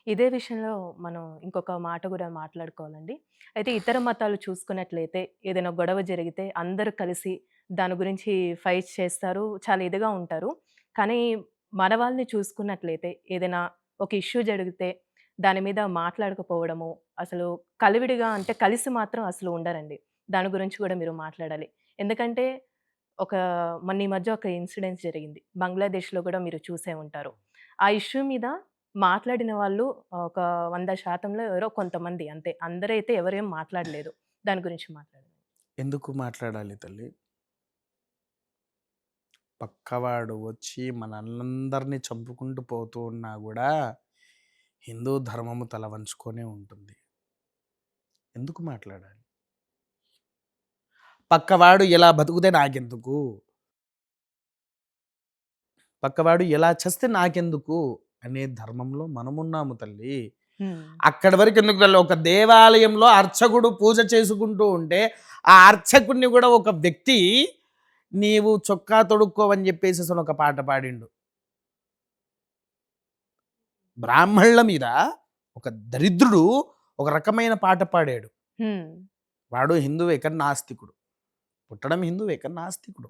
ఇదే విషయంలో మనం ఇంకొక మాట గూడా మాట్లాడుకోవాలండి. అయితే ఇతర మతాలు చూసుకున్నట్లయితే ఏదైనా గొడవ జరిగితే అందరూ కలిసి దాని గురించి ఫైట్ చేస్తారు. చాలా ఇదిగా ఉంటారు. కానీ మన వాళ్ళని చూసుకున్నట్లయితే ఏదైనా ఒక ఇష్యూ జరిగితే దాని మీద మాట్లాడకపోవడము, అసలు కలివిడిగా అంటే కలిసి మాత్రం అసలు ఉండరండి. దాని గురించి గూడా మీరు మాట్లాడాలి. ఎందుకంటే ఒక మొన్న ఈ మధ్య ఒక ఇన్సిడెంట్ జరిగింది. బంగ్లాదేశ్‌లో గూడా మీరు చూసే ఉంటారు. ఆ ఇష్యూ మీద మాట్లాడిన వాళ్ళు ఒక 100%లో ఎవరో కొంతమంది అంతే. అందరైతే ఎవరేం మాట్లాడలేదు. దాని గురించి మాట్లాడండి. ఎందుకు మాట్లాడాలి తల్లి? పక్కవాడు వచ్చి మనల్నందరినీ చంపుకుంటూ పోతూ ఉన్నా గూడా, హిందూ ధర్మము తల వంచుకొనే ఉంటుంది. ఎందుకు మాట్లాడాలి? పక్కవాడు ఎలా బతుకుతే నాకెందుకు? పక్కవాడు ఎలా చస్తే నాకెందుకు? అనే ధర్మంలో మనమున్నాము తల్లి. హ్మ్. అక్కడి వరకు ఎందుకు తల్లి? ఒక దేవాలయంలో అర్చకుడు పూజ చేసుకుంటూ ఉంటే, ఆ అర్చకుడిని గూడా ఒక వ్యక్తి నీవు చొక్కా తొడుక్కోవని జెప్పేసేసని ఒక పాట పాడిండు. బ్రాహ్మణుల మీద ఒక దరిద్రుడు ఒక రకమైన పాట పాడాడు. హ్మ్. వాడు హిందువే కానీ నాస్తికుడు. పుట్టడం హిందువే కానీ నాస్తికుడు.